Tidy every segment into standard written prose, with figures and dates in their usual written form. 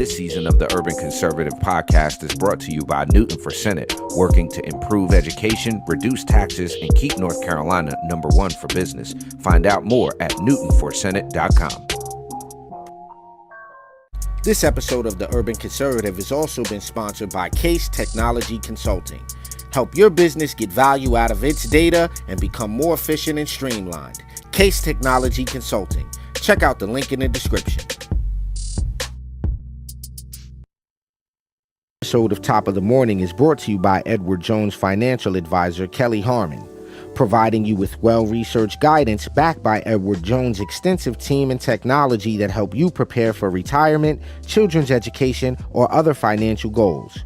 This season of the Urban Conservative Podcast is brought to you by Newton for Senate, working to improve education, reduce taxes, and keep North Carolina #1 for business. Find out more at newtonforsenate.com. This episode of the Urban Conservative has also been sponsored by Case Technology Consulting. Help your business get value out of its data and become more efficient and streamlined. Case Technology Consulting. Check out the link in the description. Episode of Top of the Morning is brought to you by Edward Jones financial advisor Kelly Harmon, providing you with well-researched guidance backed by Edward Jones' extensive team and technology that help you prepare for retirement, children's education, or other financial goals.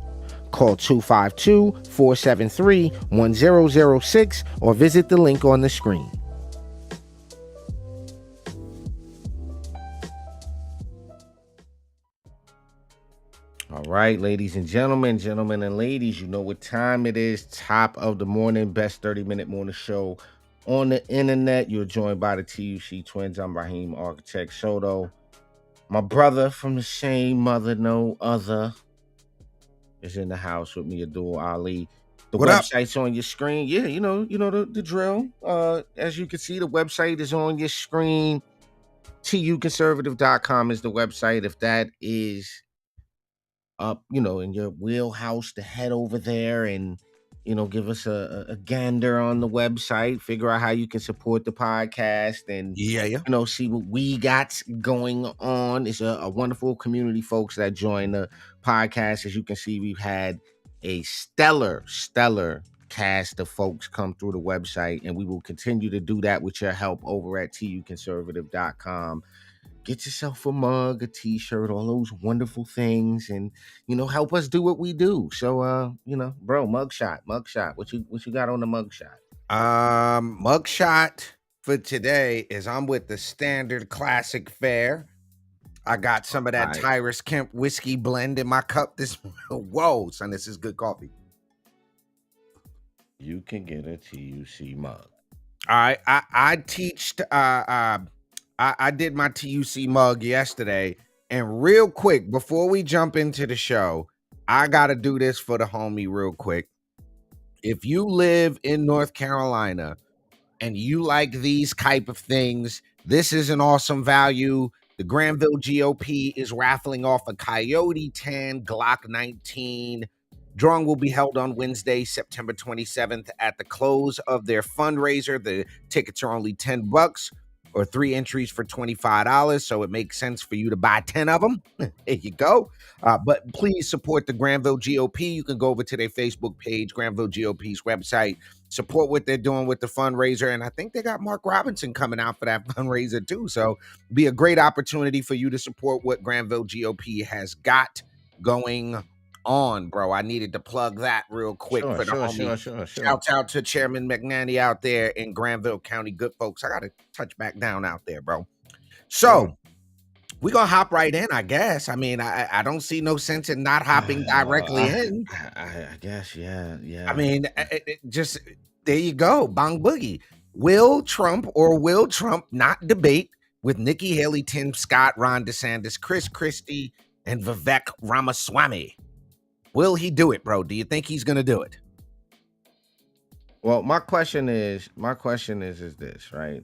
Call 252-473-1006 or visit the link on the screen. All right, ladies and gentlemen and ladies, you know what time it is. Top of the morning, best 30-minute morning show on the internet. You're joined by the TUC twins. I'm Raheem Architect Soto. My brother from the same mother, no other, is in the house with me, Abdul Ali. The What up? website's on your screen. Yeah, you know the drill. As you can see, the website is on your screen. tuconservative.com is the website. If that is up, in your wheelhouse, to head over there and give us a gander on the website, figure out how you can support the podcast and see what we got going on. It's a wonderful community, folks, that join the podcast. As you can see, we've had a stellar cast of folks come through the website, and we will continue to do that with your help over at tuconservative.com. Get yourself a mug, a t-shirt, all those wonderful things, and help us do what we do. So bro, mugshot. What you got on the mugshot? Mugshot for today is I'm with the Standard Classic Fare. I got some of that Tyrus Kemp whiskey blend in my cup. Whoa, son, this is good coffee. You can get a TUC mug. All right, I did my TUC mug yesterday, and real quick, before we jump into the show, I got to do this for the homie real quick. If you live in North Carolina and you like these type of things, this is an awesome value. The Granville GOP is raffling off a Coyote 10 Glock 19. Drawing will be held on Wednesday, September 27th at the close of their fundraiser. The tickets are only $10. Or 3 entries for $25, so it makes sense for you to buy 10 of them. There you go. But please support the Granville GOP. You can go over to their Facebook page, Granville GOP's website, support what they're doing with the fundraiser, and I think they got Mark Robinson coming out for that fundraiser too, so be a great opportunity for you to support what Granville GOP has got going on, bro. I needed to plug that real quick for the homie. Sure. Shout out to Chairman McNanny out there in Granville County. Good folks. I got to touch back down out there, bro. So we're going to hop right in, I guess. I mean, I don't see no sense in not hopping directly in. I guess, yeah. I mean, just there you go. Bong boogie. Will Trump not debate with Nikki Haley, Tim Scott, Ron DeSantis, Chris Christie, and Vivek Ramaswamy? Will he do it, bro? Do you think he's going to do it? Well, my question is this, right?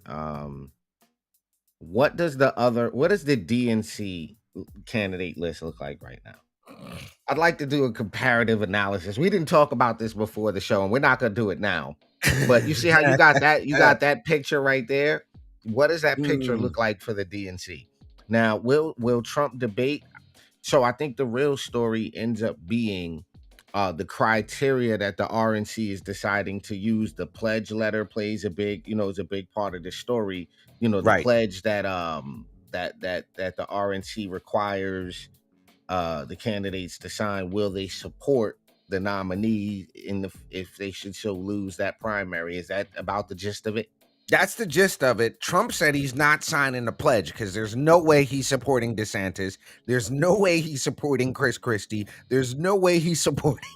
What does the DNC candidate list look like right now? I'd like to do a comparative analysis. We didn't talk about this before the show, and we're not going to do it now. But you see how you got that? You got that picture right there? What does that picture look like for the DNC? Now, will Trump debate? So I think the real story ends up being the criteria that the RNC is deciding to use. The pledge letter plays a big part of the story. The pledge that that the RNC requires the candidates to sign. Will they support the nominee if they should so lose that primary? Is that about the gist of it? That's the gist of it. Trump said he's not signing the pledge because there's no way he's supporting DeSantis. There's no way he's supporting Chris Christie. There's no way he's supporting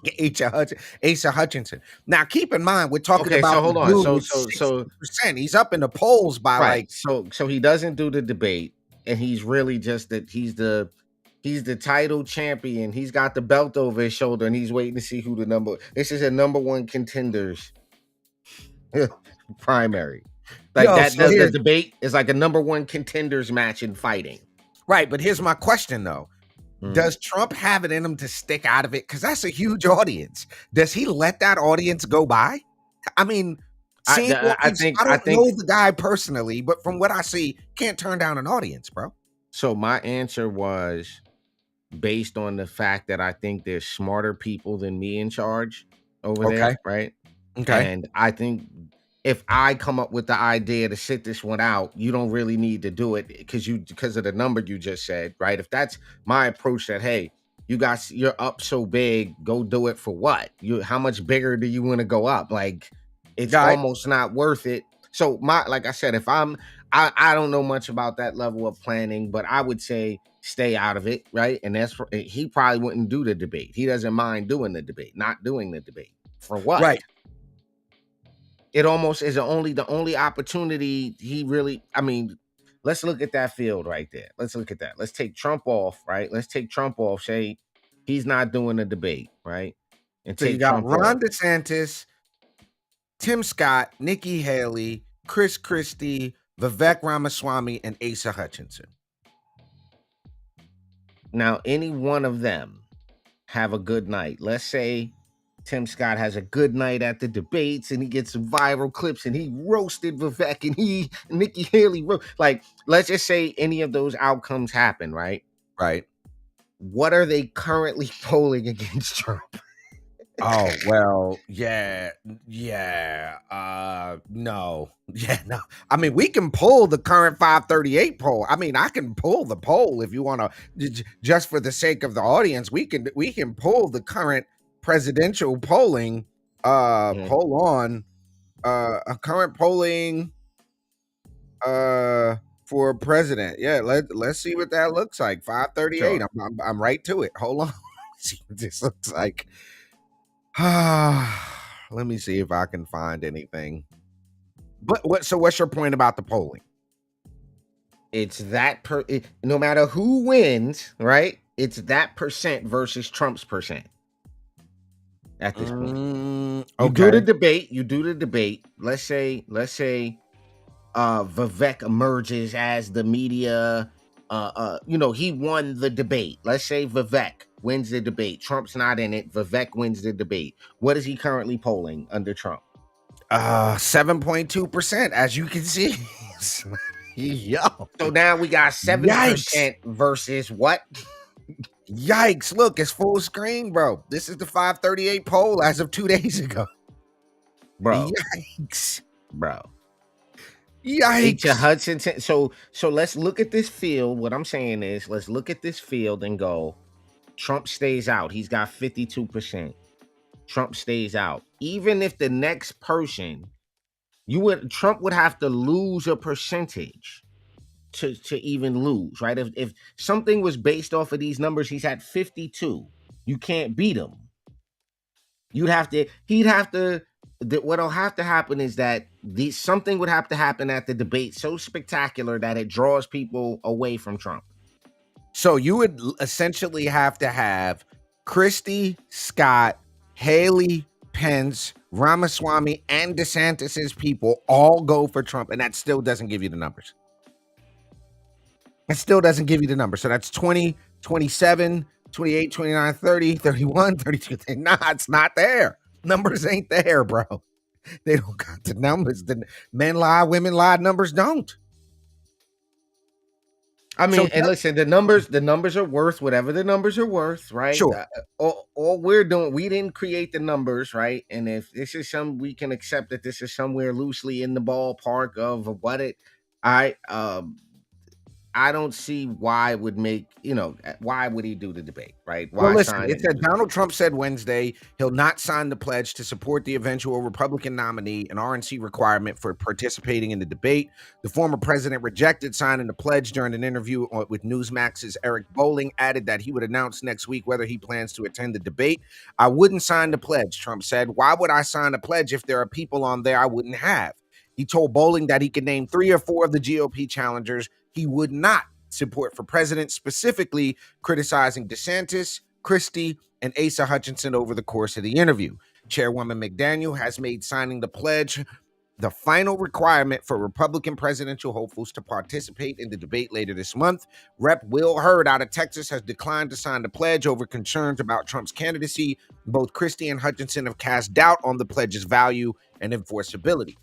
Asa Hutchinson. Now, keep in mind, we're talking about. So hold on. So he's up in the polls by So he doesn't do the debate, and he's really just that he's the He's the title champion. He's got the belt over his shoulder, and he's waiting to see who the number. This is a number one contenders primary. Like Yo, that, so the here's debate is like a number one contenders match in fighting. right, but here's my question though. Mm. Does Trump have it in him to stick out of it? Because that's a huge audience. Does he let that audience go by? I mean, seeing what I I think don't know the guy personally, but from what I see, can't turn down an audience, bro. so. My answer was based on the fact that I think there's smarter people than me in charge over Okay. there, right? Okay. And I think if I come up with the idea to sit this one out, you don't really need to do it because of the number you just said, right? If that's my approach, that hey, you guys, you're up so big, go do it for what? How much bigger do you want to go up? Like, it's Got it. almost not worth it. So like I said, if I don't know much about that level of planning, but I would say stay out of it, right? And he probably wouldn't do the debate. He doesn't mind doing the debate, not doing the debate. For what? Right. It almost is the only opportunity he really. I mean, let's look at that field right there. Let's look at that. Let's take Trump off, right? Let's take Trump off. Say he's not doing the debate, right? And So you take got Trump off. Ron DeSantis, Tim Scott, Nikki Haley, Chris Christie, Vivek Ramaswamy, and Asa Hutchinson. Now, any one of them have a good night. Let's say Tim Scott has a good night at the debates and he gets some viral clips and he roasted Vivek and Nikki Haley like, let's just say any of those outcomes happen, right? Right. What are they currently polling against Trump? Oh, well, yeah. No. Yeah, no. I mean, we can pull the current 538 poll. I mean, I can pull the poll if you want to, just for the sake of the audience. We can pull the current presidential polling. Hold on. A current polling for president. Yeah, let's see what that looks like. 538. Sure. I'm right to it. Hold on. Let's see what this looks like. Let me see if I can find anything. But what's your point about the polling? It's that no matter who wins, right? It's that percent versus Trump's percent. At this point. You do the debate. Let's say Vivek emerges as the media he won the debate. Let's say Vivek wins the debate. Trump's not in it. Vivek wins the debate. What is he currently polling under Trump? 7.2%, as you can see. Yo. So now we got 7% versus what? Yikes. Look, it's full screen, bro. This is the 538 poll as of 2 days ago. Bro. Yikes. Bro. Yikes. Hutchinson. So let's look at this field. What I'm saying is let's look at this field and go, Trump stays out. He's got 52%. Trump stays out. Even if the next person, Trump would have to lose a percentage to even lose, right? If something was based off of these numbers, he's at 52. You can't beat him. What'll have to happen is that something would have to happen at the debate so spectacular that it draws people away from Trump. So you would essentially have to have Christie, Scott, Haley, Pence, Ramaswamy, and DeSantis's people all go for Trump, and that still doesn't give you the numbers. It still doesn't give you the numbers. So that's 20, 27, 28, 29, 30, 31, 32. Nah, it's not there. Numbers ain't there, bro. They don't got the numbers. The men lie, women lie, numbers don't. I mean, and listen, the numbers are worth whatever the numbers are worth, right? Sure. All we're doing, we didn't create the numbers, right? And if this is we can accept that this is somewhere loosely in the ballpark of what I don't see why it would make, why would he do the debate, right? Why well, listen, it said Donald Trump said Wednesday he'll not sign the pledge to support the eventual Republican nominee, an RNC requirement for participating in the debate. The former president rejected signing the pledge during an interview with Newsmax's Eric Bolling, added that he would announce next week whether he plans to attend the debate. I wouldn't sign the pledge, Trump said. Why would I sign a pledge if there are people on there I wouldn't have? He told Bolling that he could name 3 or 4 of the GOP challengers. He would not support for president, specifically criticizing DeSantis, Christie, and Asa Hutchinson over the course of the interview. Chairwoman McDaniel has made signing the pledge the final requirement for Republican presidential hopefuls to participate in the debate later this month. Rep. Will Hurd out of Texas has declined to sign the pledge over concerns about Trump's candidacy. Both Christie and Hutchinson have cast doubt on the pledge's value and enforceability.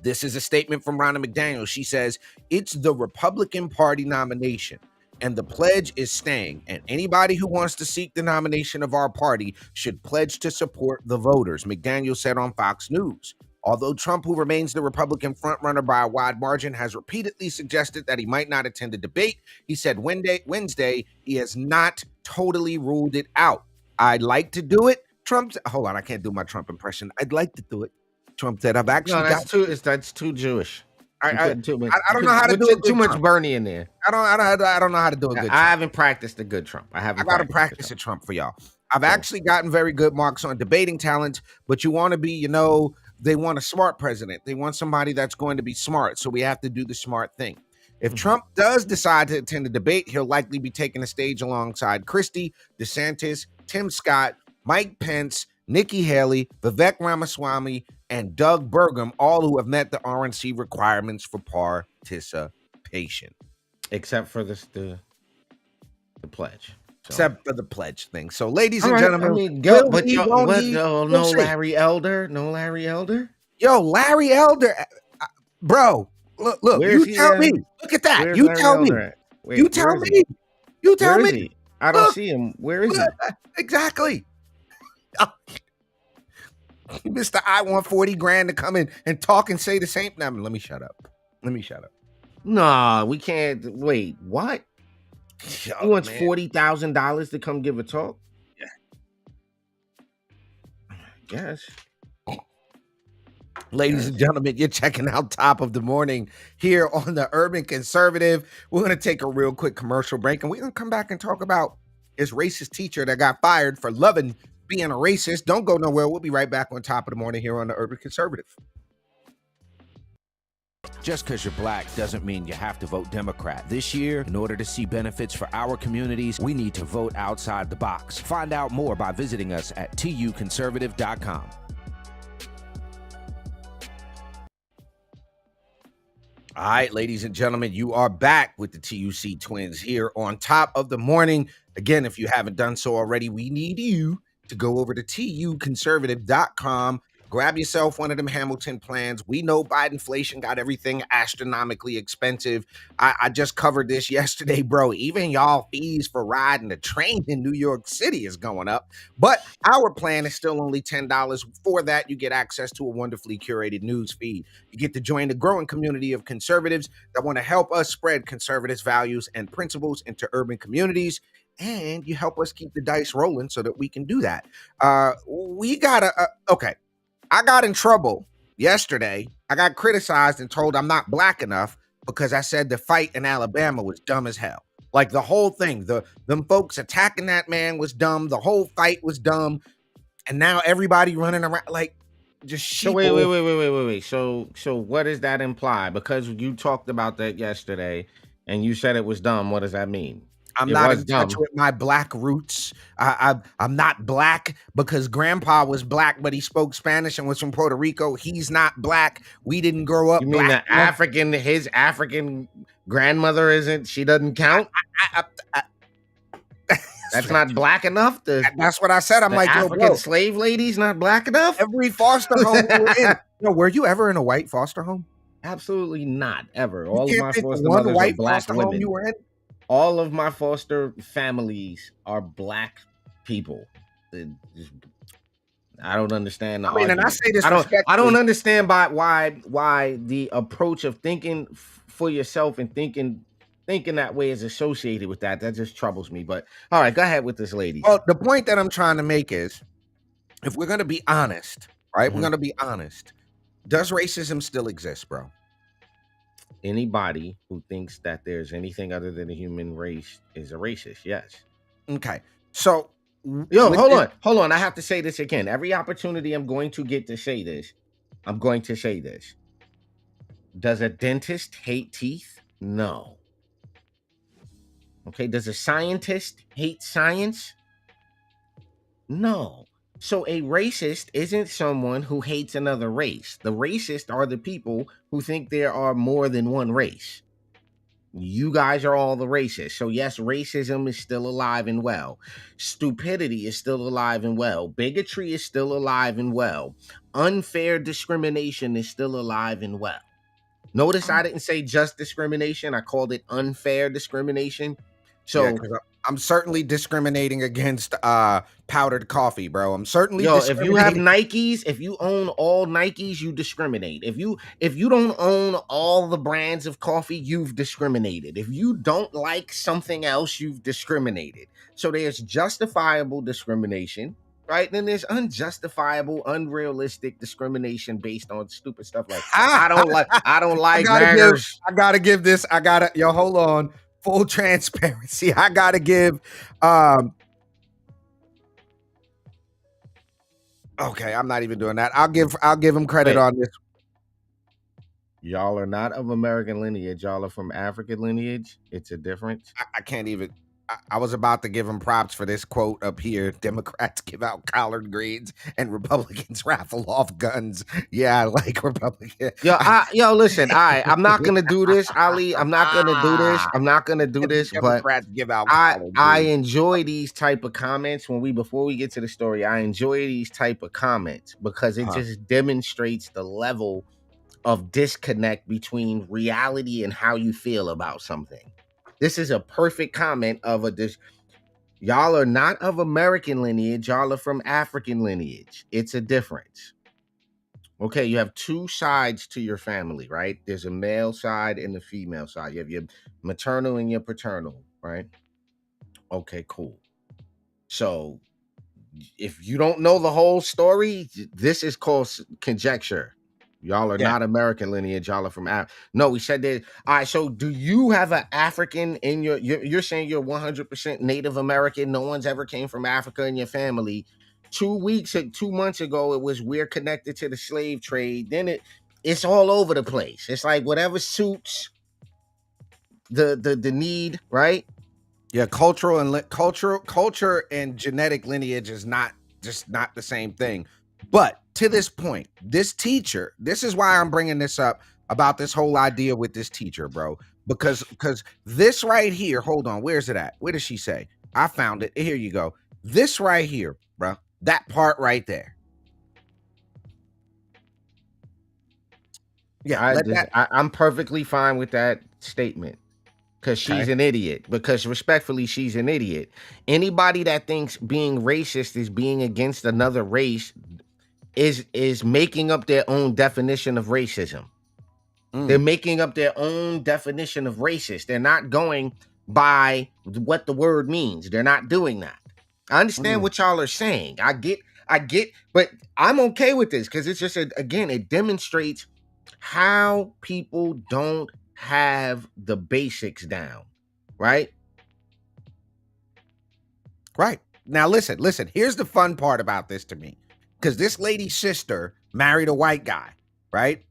This is a statement from Ronna McDaniel. She says, "It's the Republican Party nomination, and the pledge is staying. And anybody who wants to seek the nomination of our party should pledge to support the voters," McDaniel said on Fox News. Although Trump, who remains the Republican frontrunner by a wide margin, has repeatedly suggested that he might not attend the debate, he said Wednesday he has not totally ruled it out. "I'd like to do it." Hold on, I can't do my Trump impression. "I'd like to do it." Trump said, "I've actually that's too Jewish. I don't know how to do it. Too much Bernie in there. I don't know how to do a good Trump. I haven't practiced a good Trump. I got to practice a Trump for y'all. I've actually gotten very good marks on debating talent, but you want to be, they want a smart president. They want somebody that's going to be smart. So we have to do the smart thing. If Trump does decide to attend the debate, he'll likely be taking the stage alongside Christie, DeSantis, Tim Scott, Mike Pence, Nikki Haley, Vivek Ramaswamy, and Doug Burgum, all who have met the RNC requirements for participation. Except for the pledge. So. Except for the pledge thing. So, ladies and gentlemen, no Larry Elder. No Larry Elder? Yo, Larry Elder. Bro, look, you tell me. Look at that. You tell me. You tell me. You tell me. I don't see him. Where is he? Exactly. Mr. I want 40 grand to come in and talk and say the same. Now, let me shut up. Nah, we can't. Wait, what? He wants $40,000 to come give a talk? Yeah. Yes. Ladies and gentlemen, you're checking out Top of the Morning here on the Urban Conservative. We're going to take a real quick commercial break, and we're going to come back and talk about this racist teacher that got fired for loving being a racist. Don't go nowhere. We'll be right back on Top of the Morning here on the Urban Conservative. Just because you're black doesn't mean you have to vote Democrat. This year, in order to see benefits for our communities, we need to vote outside the box. Find out more by visiting us at tuconservative.com. All right, ladies and gentlemen, you are back with the TUC twins here on Top of the Morning. Again, if you haven't done so already, we need you to go over to tuconservative.com. Grab yourself one of them Hamilton plans. We know Bidenflation got everything astronomically expensive. I just covered this yesterday, bro. Even y'all fees for riding the train in New York City is going up. But our plan is still only $10. For that, you get access to a wonderfully curated news feed. You get to join the growing community of conservatives that want to help us spread conservative values and principles into urban communities. And you help us keep the dice rolling so that we can do that. Okay. I got in trouble yesterday. I got criticized and told I'm not black enough because I said the fight in Alabama was dumb as hell. Like the whole thing, them folks attacking that man was dumb. The whole fight was dumb. And now everybody running around like just sheeple. Wait. So what does that imply? Because you talked about that yesterday and you said it was dumb. What does that mean? I'm not in touch with my black roots. I'm not black because grandpa was black, but he spoke Spanish and was from Puerto Rico. He's not black. We didn't grow up. You mean the his African grandmother isn't? She doesn't count. That's not black enough. That's what I said. I'm like, African slave lady's not black enough. Every foster home we were in. Yo, were you ever in a white foster home? Absolutely not ever. All of my foster one mothers white are black foster women. Home you were in? All of my foster families are black people. I don't understand the argument. And I say this. I don't understand why the approach of thinking for yourself and thinking that way is associated with that. That just troubles me. But all right, go ahead with this, lady. Well, the point that I'm trying to make is, if we're going to be honest, right? We're going to be honest. Does racism still exist, bro? Anybody who thinks that there's anything other than a human race is a racist. Yes. Okay. So, hold on. I have to say this again. Every opportunity I'm going to get to say this, I'm going to say this. Does a dentist hate teeth? No. Okay, does a scientist hate science? No. So a racist isn't someone who hates another race. The racist are the people who think there are more than one race. You guys are all the racists. So, yes, racism is still alive and well. Stupidity is still alive and well. Bigotry is still alive and well. Unfair discrimination is still alive and well. Notice I didn't say just discrimination, I called it unfair discrimination. Yeah, So, because I'm certainly discriminating against powdered coffee, bro. I'm certainly yo, if you have discriminating. Nikes, if you own all Nikes, you discriminate. If you don't own all the brands of coffee, you've discriminated. If you don't like something else, you've discriminated. So there's justifiable discrimination, right? Then there's unjustifiable, unrealistic discrimination based on stupid stuff like I don't like I gotta niggers. give this. Yo, hold on. Full transparency. I gotta give. Okay, I'm not even doing that. I'll give him credit Wait. on this. Y'all are not of American lineage. Y'all are from African lineage. It's a difference. I can't even. I was about to give him props for this quote up here. Democrats give out collard greens and Republicans raffle off guns. Yeah, I like Republican. Listen, I'm not gonna do this, Ali. I'm not gonna do this. I'm not gonna do this, but Democrats give out I collard I greens. enjoy these type of comments before we get to the story. I enjoy these type of comments because it just demonstrates the level of disconnect between reality and how you feel about something. This is a perfect comment of y'all are not of American lineage, y'all are from African lineage. It's a difference. Okay, you have two sides to your family, right? There's a male side and a female side. You have your maternal and your paternal, right? Okay, cool. So if you don't know the whole story, this is called conjecture. Y'all are not American lineage. Y'all are from No, we said that. All right. So, do you have an African in you're saying you're 100% Native American? No one's ever came from Africa in your family. 2 months ago, it was we're connected to the slave trade. Then it's all over the place. It's like whatever suits the need, right? Yeah, culture and genetic lineage is not the same thing. But to this point, this teacher, this is why I'm bringing this up about this whole idea with this teacher, bro. Because this right here, hold on, where's it at? Where does she say? I found it. Here you go. This right here, bro. That part right there. Yeah, I'm perfectly fine with that statement. Because she's an idiot. Because respectfully, she's an idiot. Anybody that thinks being racist is being against another race is making up their own definition of racism. They're making up their own definition of racist. They're not going by what the word means. They're not doing that. I understand what y'all are saying. I get, but I'm okay with this because it's just again, it demonstrates how people don't have the basics down, right? Right. Now listen, here's the fun part about this to me. Because this lady's sister married a white guy, right?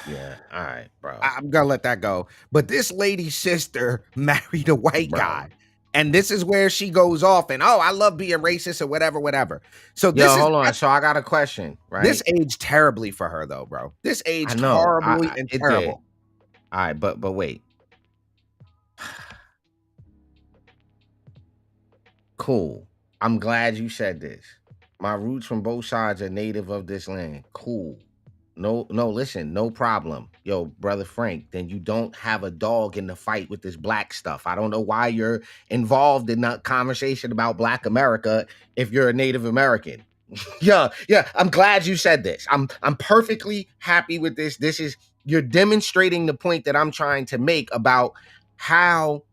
Yeah, all right, bro. I'm gonna let that go. But this lady's sister married a white guy. And this is where she goes off and I love being racist or whatever. So this hold on. So I got a question, right? This aged terribly for her though, bro. This aged horribly and terrible. All right, but wait. Cool. I'm glad you said this. My roots from both sides are native of this land. Cool. No, listen, no problem. Yo, brother Frank, then you don't have a dog in the fight with this black stuff. I don't know why you're involved in that conversation about Black America if you're a Native American. Yeah, I'm glad you said this. I'm perfectly happy with this. You're demonstrating the point that I'm trying to make about how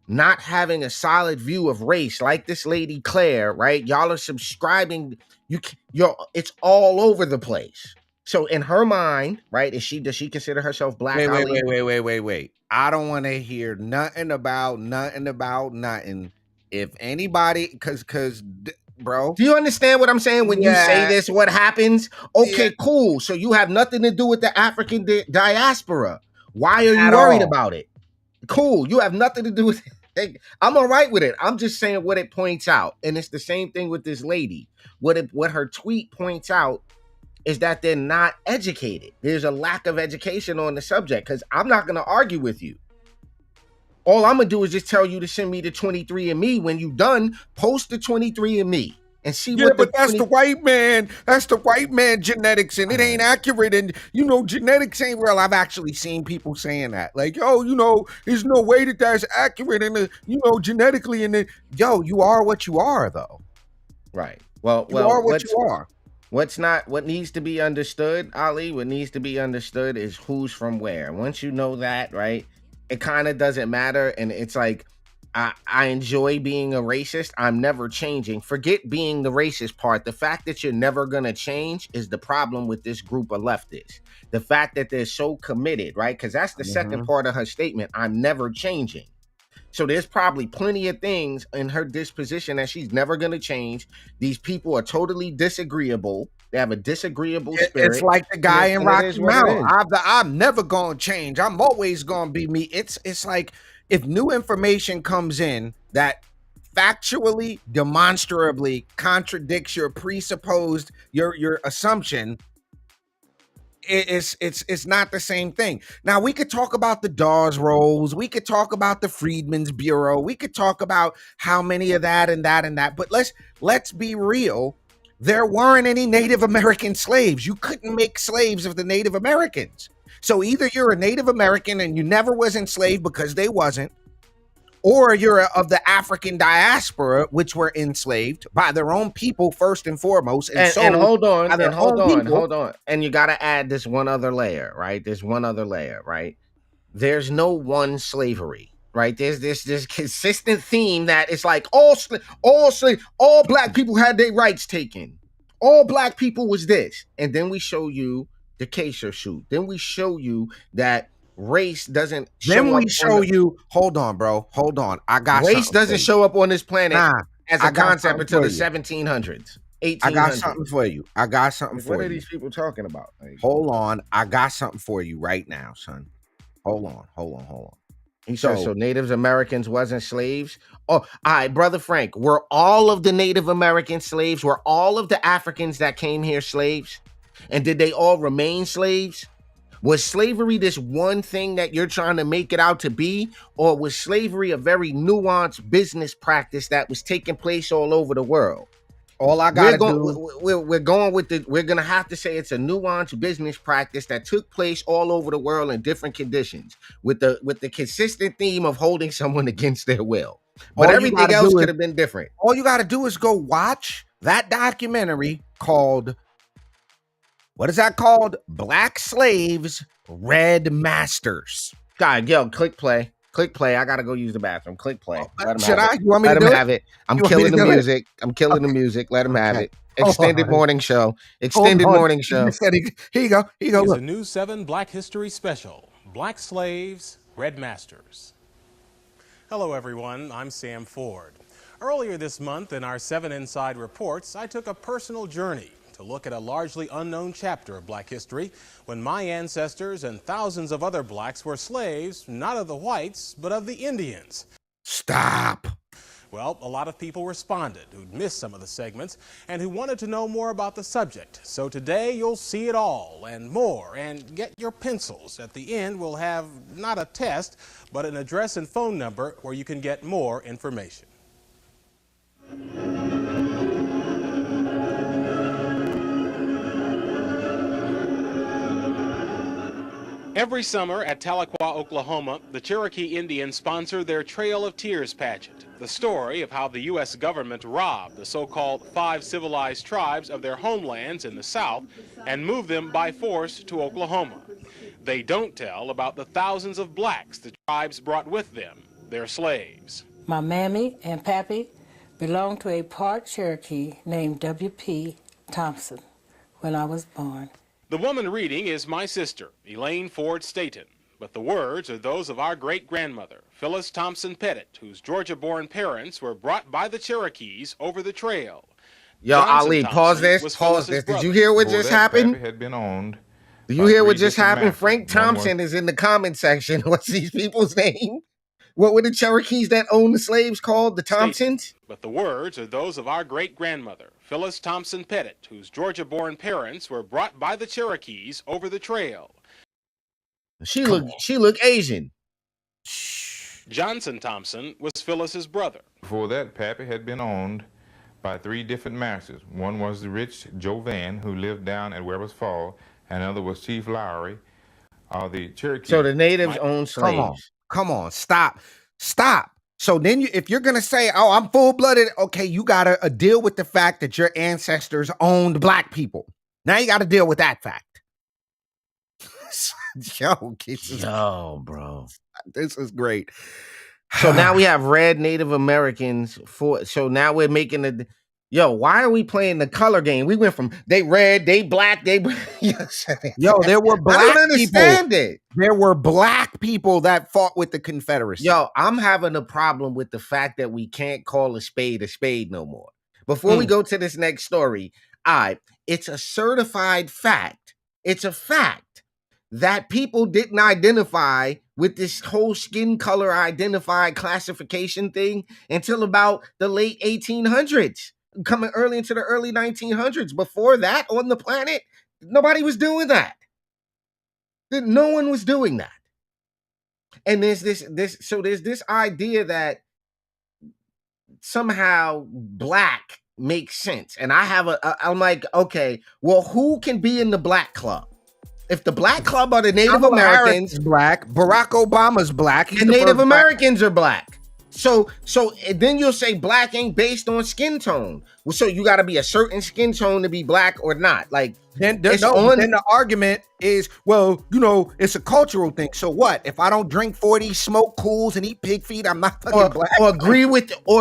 not having a solid view of race, like this lady Claire, right? Y'all are subscribing. It's all over the place. So in her mind, right, does she consider herself Black? Wait. I don't want to hear nothing about nothing. If anybody, cause bro. Do you understand what I'm saying when you say this? What happens? Okay, cool. So you have nothing to do with the African diaspora. Why are you At worried all. about it? Cool. You have nothing to do with it. I'm all right with it. I'm just saying what it points out. And it's the same thing with this lady. What her tweet points out is that they're not educated. There's a lack of education on the subject, because I'm not going to argue with you. All I'm going to do is just tell you to send me the 23andMe. When you done, post the 23andMe and see Yeah, what the but that's the white man. That's the white man genetics, and it ain't accurate. And genetics ain't real. I've actually seen people saying that, like, yo, there's no way that that's accurate, and genetically, and then, you are what you are, though. Right. Well, You are what you are. what needs to be understood, Ali, what needs to be understood is who's from where. Once you know that, right, it kind of doesn't matter. And it's like, I enjoy being a racist. I'm never changing. Forget being the racist part. The fact that you're never going to change is the problem with this group of leftists. The fact that they're so committed, right? Because that's the second part of her statement. I'm never changing. So there's probably plenty of things in her disposition that she's never going to change. These people are totally disagreeable. They have a disagreeable spirit. It's like the guy in and Rocky Mount. I'm never going to change. I'm always going to be me. It's like, if new information comes in that factually, demonstrably contradicts your presupposed your assumption, it's not the same thing. Now, we could talk about the Dawes rolls, we could talk about the Freedmen's Bureau, we could talk about how many of that and that and that, but let's be real. There weren't any Native American slaves. You couldn't make slaves of the Native Americans. So either you're a Native American and you never was enslaved because they wasn't, or you're of the African diaspora, which were enslaved by their own people first and foremost. And hold on. And you got to add this one other layer, right? There's no one slavery, right? There's this consistent theme that it's like all black people had their rights taken. All black people was this. And then we show you the Keisha shoot. Then we show you that race doesn't show up. Hold on, bro. Hold on. Race doesn't show up on this planet as a concept until the 1700s. 1800s. I got something for you. What are these people talking about? Hold on. I got something for you right now, son. Hold on. He says, so Native Americans wasn't slaves? Oh, all right, Brother Frank, were all of the Native American slaves, were all of the Africans that came here slaves? And did they all remain slaves? Was slavery this one thing that you're trying to make it out to be? Or was slavery a very nuanced business practice that was taking place all over the world? All I got to do, we're going to have to say it's a nuanced business practice that took place all over the world in different conditions with the consistent theme of holding someone against their will. But everything else could have been different. All you got to do is go watch that documentary called, what is that called? Black Slaves, Red Masters. God, yo, click play. I gotta go use the bathroom. Click play. Should I? You want me to do it? Let him have it. I'm killing the music. Let him have it. Extended morning show. Here you go. Here's a new 7 Black History special. Black Slaves, Red Masters. Hello, everyone. I'm Sam Ford. Earlier this month in our 7 Inside Reports, I took a personal journey to look at a largely unknown chapter of black history when my ancestors and thousands of other blacks were slaves, not of the whites, but of the Indians. Stop. Well, a lot of people responded who'd missed some of the segments and who wanted to know more about the subject. So today you'll see it all and more, and get your pencils. At the end, we'll have not a test, but an address and phone number where you can get more information. Every summer at Tahlequah, Oklahoma, the Cherokee Indians sponsor their Trail of Tears pageant, the story of how the U.S. government robbed the so-called 5 civilized tribes of their homelands in the South and moved them by force to Oklahoma. They don't tell about the thousands of blacks the tribes brought with them, their slaves. My mammy and pappy belonged to a part Cherokee named W.P. Thompson when I was born. The woman reading is my sister, Elaine Ford Staton, but the words are those of our great-grandmother, Phyllis Thompson Pettit, whose Georgia-born parents were brought by the Cherokees over the trail. Yo, Ali, pause this. Did you hear what just happened? Had been owned Do you hear what just happened? Frank Thompson is in the comment section. What's these people's name? What were the Cherokees that owned the slaves called? The Thompsons? But the words are those of our great-grandmother, Phyllis Thompson Pettit, whose Georgia-born parents were brought by the Cherokees over the trail. She looked Asian. Johnson Thompson was Phyllis's brother. Before that, Pappy had been owned by 3 different masters. One was the rich Joe Van, who lived down at Weber's Fall, and another was Chief Lowry, the Cherokee. So the natives owned slaves. Come on, stop. So then if you're going to say, oh, I'm full-blooded, okay, you got to deal with the fact that your ancestors owned black people. Now you got to deal with that fact. Yo, bro. This is great. So now we have red Native Americans so now we're making why are we playing the color game? We went from they red, they black, they Yo, there were black I don't understand people. There were black people that fought with the Confederacy. Yo, I'm having a problem with the fact that we can't call a spade no more. Before we go to this next story, it's a certified fact. It's a fact that people didn't identify with this whole skin color identified classification thing until about the late 1800s, coming early into the early 1900s. Before that, on the planet, nobody was doing that. No one was doing that. And there's this idea that somehow black makes sense. And I'm like, okay, well, who can be in the black club? If the black club are the Native Americans, black, Barack Obama's black, and Native Americans are black. So then you'll say black ain't based on skin tone. Well, so you got to be a certain skin tone to be black or not. Like then the argument is, well, it's a cultural thing. So what? If I don't drink 40, smoke cools, and eat pig feet, I'm not fucking black. Or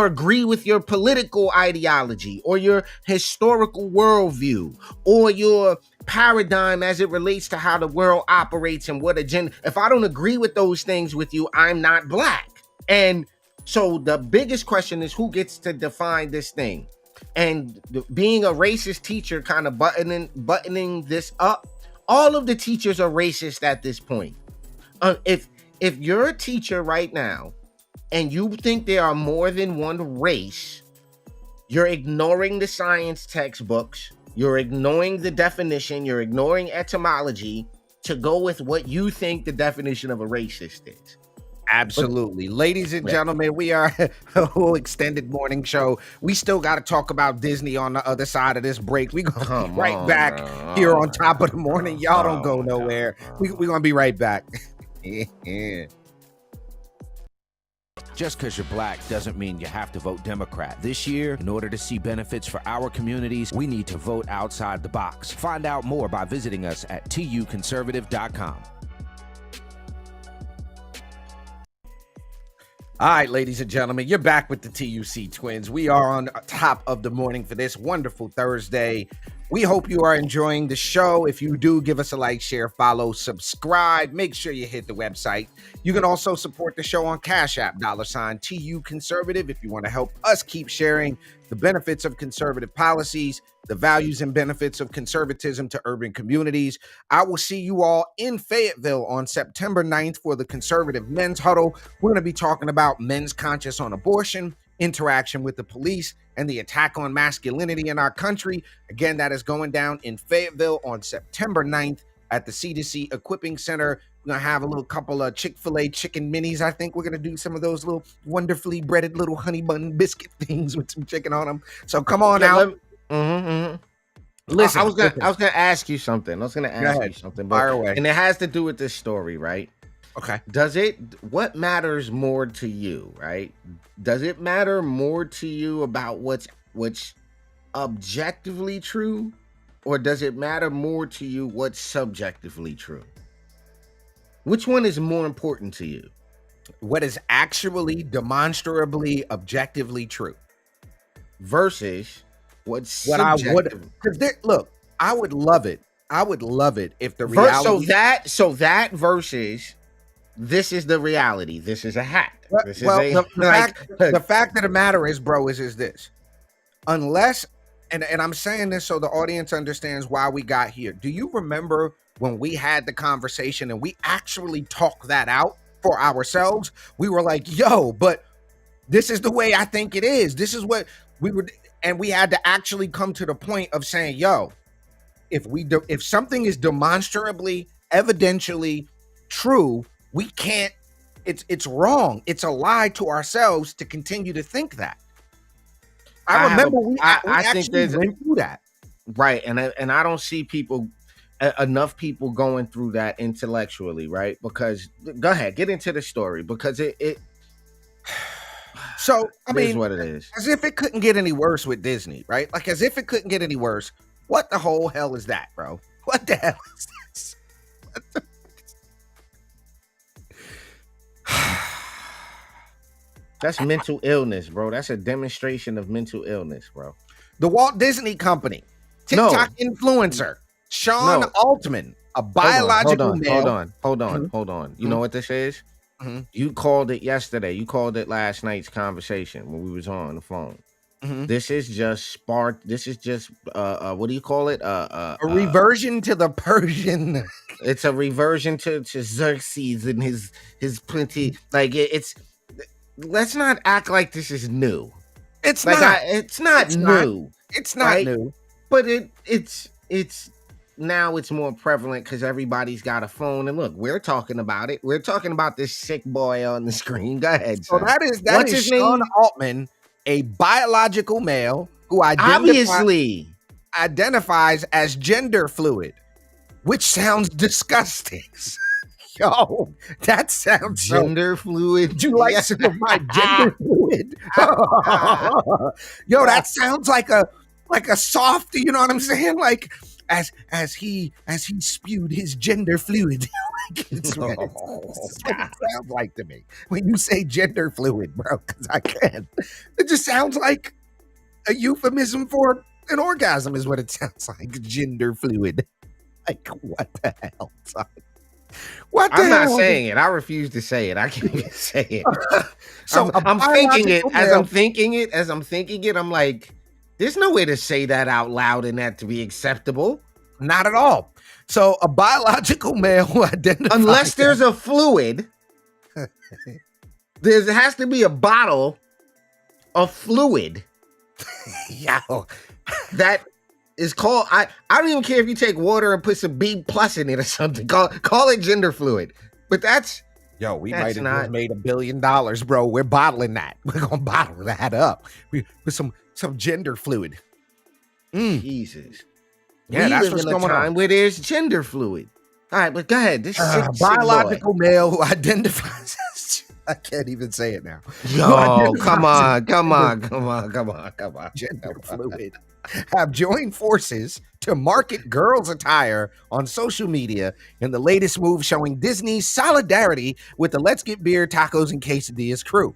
agree with your political ideology or your historical worldview or your paradigm as it relates to how the world operates and what agenda. If I don't agree with those things with you, I'm not black. And so the biggest question is who gets to define this thing? And being a racist teacher, kind of buttoning this up, all of the teachers are racist at this point. If you're a teacher right now and you think there are more than one race, you're ignoring the science textbooks, you're ignoring the definition, you're ignoring etymology to go with what you think the definition of a racist is. Absolutely. Ladies and gentlemen, we are a whole extended morning show. We still got to talk about Disney on the other side of this break. We're going to be right back here on Top of the Morning. Y'all don't go nowhere. We're going to be right back. Just because you're black doesn't mean you have to vote Democrat. This year, in order to see benefits for our communities, we need to vote outside the box. Find out more by visiting us at tuconservative.com. All right, ladies and gentlemen, you're back with the TUC Twins. We are on Top of the Morning for this wonderful Thursday. We hope you are enjoying the show. If you do, give us a like, share, follow, subscribe. Make sure you hit the website. You can also support the show on Cash App, $TU Conservative, if you want to help us keep sharing the benefits of conservative policies, the values and benefits of conservatism to urban communities. I will see you all in Fayetteville on September 9th for the Conservative Men's Huddle. We're going to be talking about men's conscience on abortion, interaction with the police, and the attack on masculinity in our country. Again, that is going down in Fayetteville on September 9th at the C2C Equipping Center. We're going to have a little couple of Chick-fil-A chicken minis. I think we're going to do some of those little wonderfully breaded little honey bun biscuit things with some chicken on them. So come on out. Listen, I was gonna ask you something. Fire away. And it has to do with this story, right? Okay. What matters more to you, right? Does it matter more to you about what's objectively true, or does it matter more to you what's subjectively true? Which one is more important to you? What is actually demonstrably objectively true versus what's what subjective. Look, I would love it. If the reality. So that versus this is the reality. This is a hat. The fact of the matter is, bro, is this. Unless, and I'm saying this so the audience understands why we got here. Do you remember when we had the conversation and we actually talked that out for ourselves, we were like, yo, but this is the way I think it is. This is what we would, and we had to actually come to the point of saying, yo, if something is demonstrably, evidentially true, we can't, it's wrong. It's a lie to ourselves to continue to think that. I remember we actually went through that. Right. And I don't see enough people going through that intellectually, right? Because go ahead, get into the story, because it so I mean, is what it is. As if it couldn't get any worse with Disney, right? Like as if it couldn't get any worse. What the whole hell is that, bro? What the hell is this? That's mental illness, bro. That's a demonstration of mental illness, bro. The Walt Disney Company, TikTok influencer, Sean Altman, a biological male. Hold on. You know what this is? You called it yesterday. You called it last night's conversation when we was on the phone. This is just what do you call it? A reversion to the Persian. It's a reversion to Xerxes and his plenty. Like it's. Let's not act like this is new. It's like not. It's not new. It's not right? new. But it's now it's more prevalent because everybody's got a phone. And look, we're talking about it. We're talking about this sick boy on the screen. Go ahead. So that is Sean Altman, a biological male who identifies as gender fluid, which sounds disgusting. Yo, that sounds gender fluid. Would you like some of my gender fluid? Yo, that sounds like a soft, you know what I'm saying? Like as he spewed his gender fluid. It's what it sounds like to me when you say gender fluid, bro. Because I can't. It just sounds like a euphemism for an orgasm, is what it sounds like. Gender fluid. Like what the hell, son? I'm not saying it. I refuse to say it. I can't even say it. So I'm thinking it as I'm thinking it. I'm like, there's no way to say that out loud and that to be acceptable. Not at all. So a biological male who identifies, unless there's a fluid, there has to be a bottle of fluid. Yo, that is called, I don't even care if you take water and put some B+ in it or something. Call it gender fluid. But we might have just made $1 billion, bro. We're bottling that. We're gonna bottle that up with some gender fluid. Jesus. Yeah, that's what's going on. Where there's gender fluid. All right, but go ahead. This is biological male who identifies as, I can't even say it now. Yo, come on. Gender fluid have joined forces to market girls' attire on social media in the latest move showing Disney's solidarity with the Let's Get Beer, Tacos, and Quesadillas crew.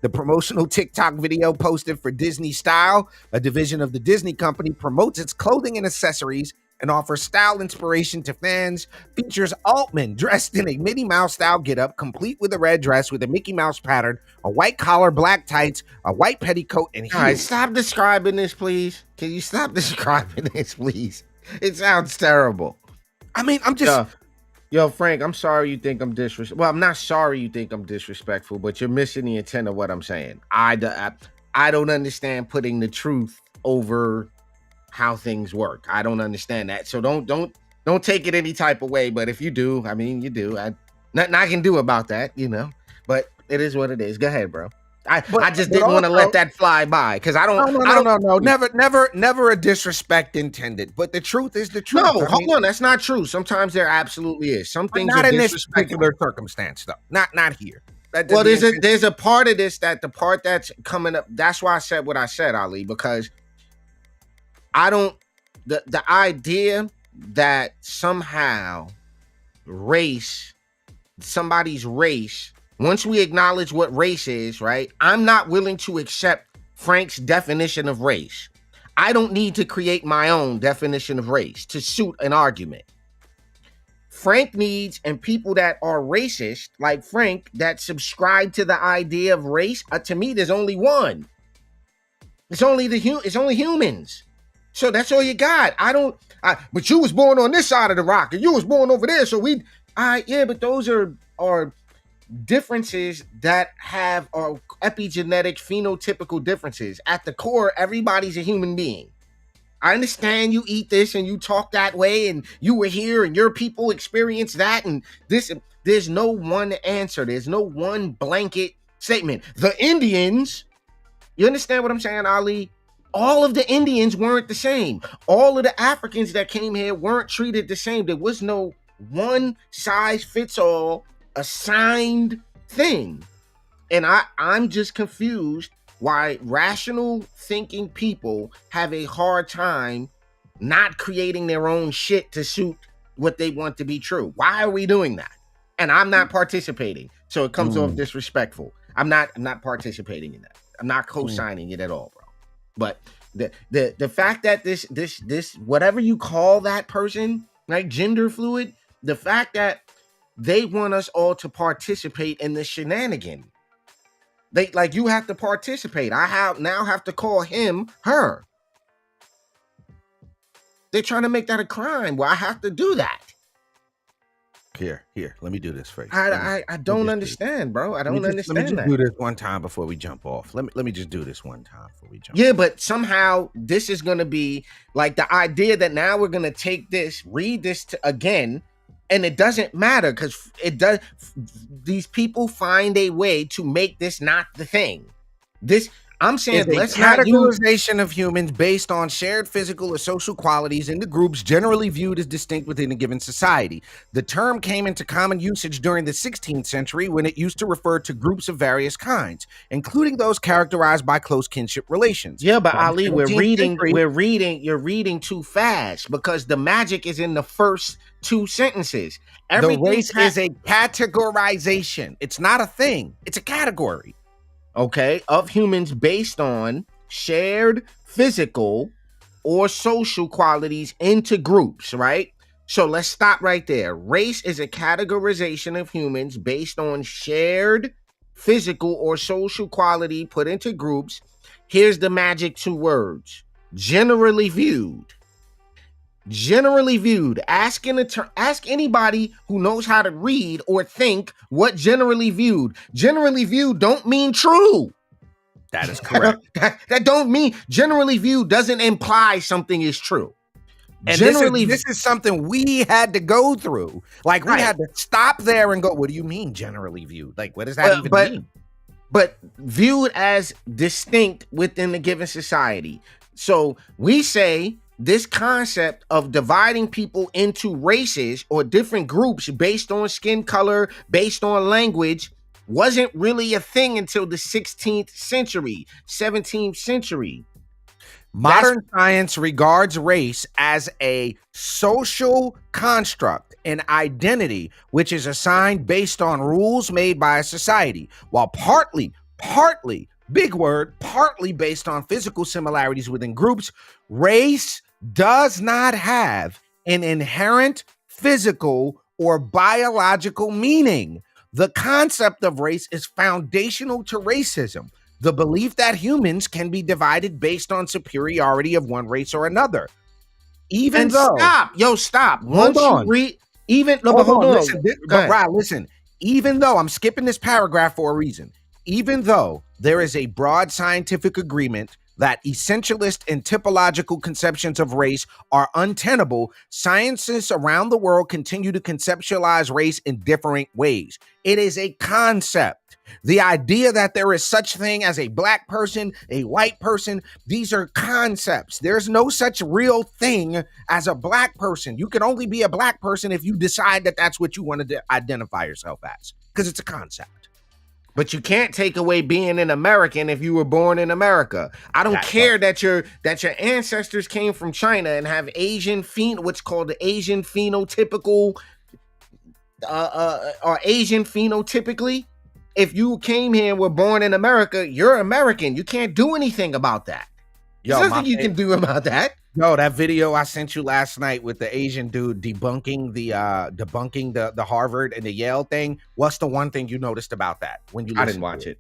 The promotional TikTok video posted for Disney Style, a division of the Disney company, promotes its clothing and accessories and offers style inspiration to fans. Features Altman dressed in a Minnie Mouse style getup, complete with a red dress with a Mickey Mouse pattern, a white collar, black tights, a white petticoat, and heels. All right, stop describing this, please. Can you stop describing this, please? It sounds terrible. I mean, I'm just... Yo, Frank, I'm sorry you think I'm disrespectful. Well, I'm not sorry you think I'm disrespectful, but you're missing the intent of what I'm saying. I don't understand putting the truth over how things work. I don't understand that. So don't take it any type of way. But if you do, I mean, you do. Nothing I can do about that, you know. But it is what it is. Go ahead, bro. I just didn't want to let that fly by because I don't. No. Never a disrespect intended. But the truth is the truth. No, hold on. That's not true. Sometimes there absolutely is. Some things not are in this particular circumstance, though. Not here. Well, there's a part of this the part that's coming up. That's why I said what I said, Ali, because I don't. The idea that somehow somebody's race. Once we acknowledge what race is, right? I'm not willing to accept Frank's definition of race. I don't need to create my own definition of race to suit an argument. Frank needs, and people that are racist, like Frank, that subscribe to the idea of race, to me, there's only one. It's only humans. So that's all you got. But you was born on this side of the rock, and you was born over there. So yeah, but those are differences that are epigenetic, phenotypical differences. At the core, everybody's a human being. I understand you eat this and you talk that way, and you were here and your people experience that, and this. There's no one answer. There's no one blanket statement. The Indians, you understand what I'm saying, Ali? All of the Indians weren't the same. All of the Africans that came here weren't treated the same. There was no one size fits all assigned thing. And I'm just confused why rational thinking people have a hard time not creating their own shit to suit what they want to be true. Why are we doing that? And I'm not participating. So it comes off disrespectful. I'm not participating in that. I'm not co-signing it at all, bro. But the fact that this whatever you call that person, like gender fluid, the fact that they want us all to participate in the shenanigan. They like, you have to participate. I now have to call him her. They're trying to make that a crime. Well, I have to do that. Here, let me do this for you. I don't understand, bro. I don't understand Let me just that. do this one time before we jump off. Let me just do this one time before we jump Yeah, off. but somehow this is going to be like the idea that now we're going to take this, read this again, and it doesn't matter because it does. These people find a way to make this not the thing. I'm saying, It's a categorization of humans based on shared physical or social qualities into groups generally viewed as distinct within a given society. The term came into common usage during the 16th century when it used to refer to groups of various kinds, including those characterized by close kinship relations. Yeah, but By Ali, the you're 17th reading too fast because the magic is in the first two sentences. The race is a categorization. It's not a thing. It's a category. Okay, of humans based on shared physical or social qualities into groups, right? So let's stop right there. Race is a categorization of humans based on shared physical or social quality put into groups. Here's the magic two words: generally viewed. Generally viewed. Ask anybody who knows how to read or think what generally viewed. Generally viewed don't mean true. That is correct. that don't mean generally viewed doesn't imply something is true. And this is something we had to go through. Like we had to stop there and go, what do you mean generally viewed? Like, what does that even mean? But viewed as distinct within a given society. So we say this concept of dividing people into races or different groups based on skin color, based on language, wasn't really a thing until the 16th century, 17th century. Modern science regards race as a social construct, an identity which is assigned based on rules made by a society, while partly, big word, partly based on physical similarities within groups. Race does not have an inherent physical or biological meaning. The concept of race is foundational to racism, the belief that humans can be divided based on superiority of one race or another. Stop. Once you read, listen. Even though I'm skipping this paragraph for a reason, even though there is a broad scientific agreement that essentialist and typological conceptions of race are untenable, scientists around the world continue to conceptualize race in different ways. It is a concept. The idea that there is such thing as a black person, a white person, these are concepts. There's no such real thing as a black person. You can only be a black person if you decide that that's what you want to identify yourself as, because it's a concept. But you can't take away being an American if you were born in America. I don't care that your ancestors came from China and have what's called the Asian phenotypical, or Asian phenotypically. If you came here and were born in America, you're American. You can't do anything about that. There's nothing you can do about that. No, that video I sent you last night with the Asian dude debunking the Harvard and the Yale thing. What's the one thing you noticed about that when you? I didn't watch it.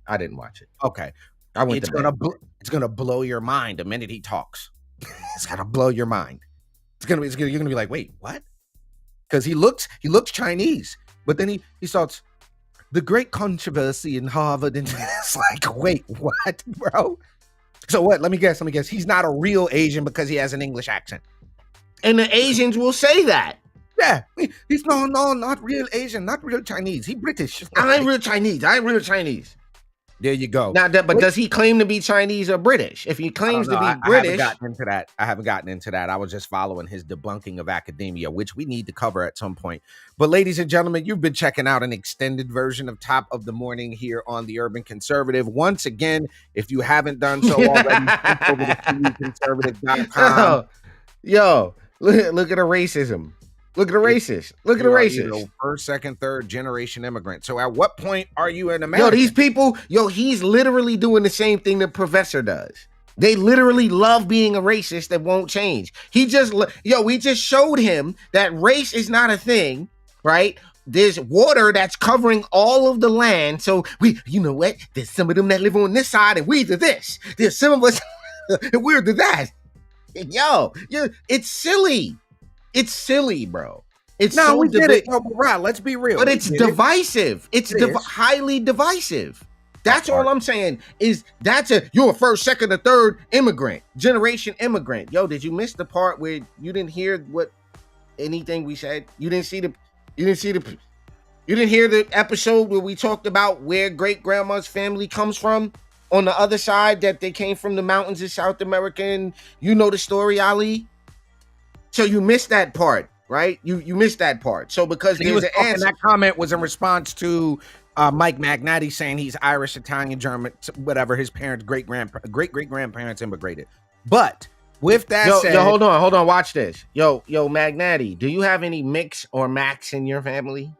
Okay, it's gonna blow your mind the minute he talks. It's gonna blow your mind. You're gonna be like, wait, what? Because he looks Chinese, but then he starts the great controversy in Harvard, and it's like, wait, what, bro? So what? Let me guess. He's not a real Asian because he has an English accent. And the Asians will say that. Yeah, he's no, not real Asian, not real Chinese. He British. I ain't real Chinese. There you go. Now, but does he claim to be Chinese or British? If he claims to be British, I haven't gotten into that. I was just following his debunking of academia, which we need to cover at some point. But ladies and gentlemen, you've been checking out an extended version of Top of the Morning here on the Urban Conservative. Once again, if you haven't done so already, jump over to TUconservative.com. Yo, look at the racism. Look at the racist. Look at the racist. First, second, third generation immigrant. So at what point are you an American? Yo, these people, he's literally doing the same thing the professor does. They literally love being a racist that won't change. We just showed him that race is not a thing, right? There's water that's covering all of the land. So you know what? There's some of them that live on this side and we do this. There's some of us and we're to that. Yo, it's silly. It's silly, bro. It's no, so we did it. No, but Rod, let's be real. But it's divisive. It's highly divisive. That's all I'm saying is you're a first, second, or third generation immigrant. Yo, did you miss the part where you didn't hear anything we said? You didn't hear the episode where we talked about where great grandma's family comes from on the other side, that they came from the mountains of South America, and you know the story, Ali? So you missed that part, right? You missed that part. So because there's an answer. That comment was in response to Mike Magnati saying he's Irish, Italian, German, whatever. His parents, great grandparents immigrated. But with that said, hold on, watch this. Yo, Magnati, do you have any Mix or Max in your family?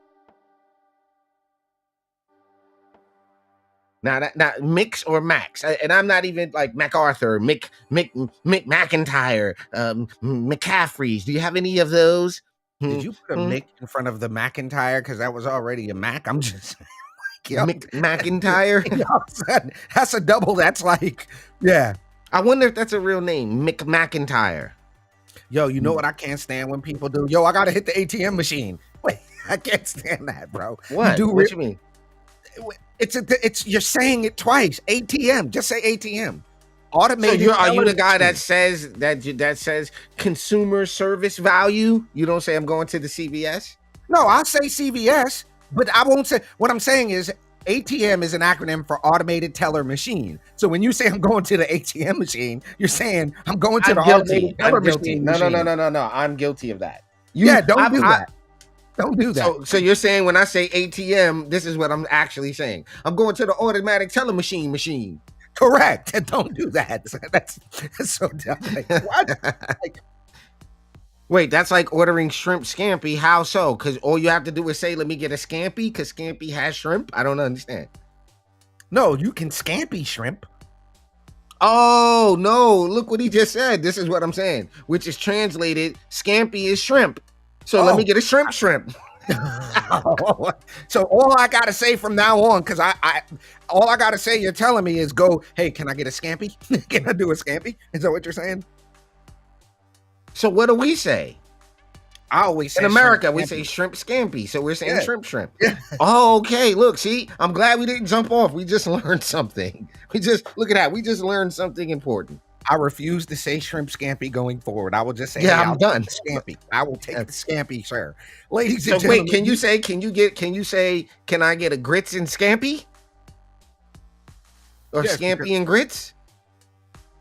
Now, Mix or Max, and I'm not even like MacArthur, Mick McIntyre, McCaffrey's. Do you have any of those? Did you put a Mick in front of the McIntyre because that was already a Mac? I'm just Mick McIntyre. That's a double. That's like, yeah. I wonder if that's a real name, Mick McIntyre. Yo, you know what I can't stand when people do? Yo, I gotta hit the ATM machine. Wait, I can't stand that, bro. What? What you mean? It's you're saying it twice. ATM. Just say ATM. Automated. So are you the guy that says that says consumer service value? You don't say I'm going to the CVS? No, I'll say CVS, but I won't say. What I'm saying is ATM is an acronym for automated teller machine. So when you say I'm going to the ATM machine, you're saying I'm going to automated teller machine. No. I'm guilty of that. Do that. Don't do that. So you're saying when I say ATM, this is what I'm actually saying. I'm going to the automatic teller machine. Correct. Don't do that. That's so dumb. Like, what? Wait, that's like ordering shrimp scampi. How so? Because all you have to do is say, let me get a scampi, because scampi has shrimp? I don't understand. No, you can scampi shrimp. Oh, no. Look what he just said. This is what I'm saying, which is translated, scampi is shrimp. So let me get a shrimp. So all I got to say from now on, because all I got to say, you're telling me is go, hey, can I get a scampi? Can I do a scampi? Is that what you're saying? So what do we say? I always say in America, we say shrimp scampi. So we're saying shrimp. Yeah. Oh, okay. Look, see, I'm glad we didn't jump off. We just learned something. Look at that. We just learned something important. I refuse to say shrimp scampi going forward. I will just say, I'm done. Scampi. I will take the scampi, sir. Ladies and gentlemen. Wait, can you say, can I get a grits and scampi? Or scampi and grits?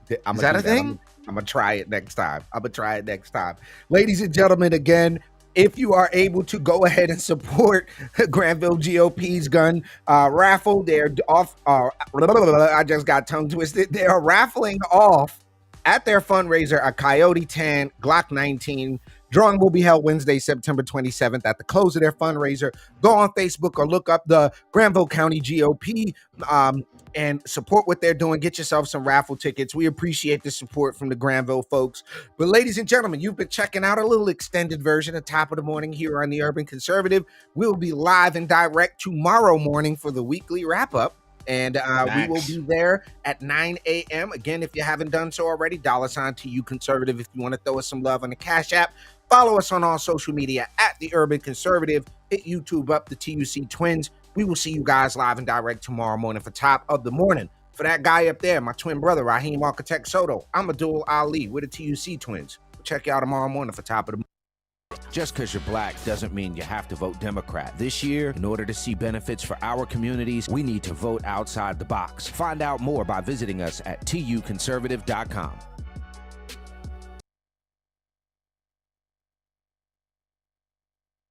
Is that a thing? I'm going to try it next time. Ladies and gentlemen, again, if you are able to go ahead and support Granville GOP's gun raffle, they're off. I just got tongue twisted. They are raffling off at their fundraiser a Coyote 10 Glock 19. Drawing will be held Wednesday, September 27th at the close of their fundraiser. Go on Facebook or look up the Granville County GOP and support what they're doing. Get yourself some raffle tickets. We appreciate the support from the Granville folks. But ladies and gentlemen, you've been checking out a little extended version of Top of the Morning here on the Urban Conservative. We'll be live and direct tomorrow morning for the weekly wrap-up. And we will be there at 9 a.m. Again, if you haven't done so already, $ TU Conservative if you want to throw us some love on the Cash App. Follow us on all social media at The Urban Conservative. Hit YouTube up, the TUC Twins. We will see you guys live and direct tomorrow morning for Top of the Morning. For that guy up there, my twin brother, Raheem Architect Soto, I'm Abdul Ali. We're the TUC Twins. Check you out tomorrow morning for Top of the Morning. Just because you're black doesn't mean you have to vote Democrat. This year, in order to see benefits for our communities, we need to vote outside the box. Find out more by visiting us at tuconservative.com.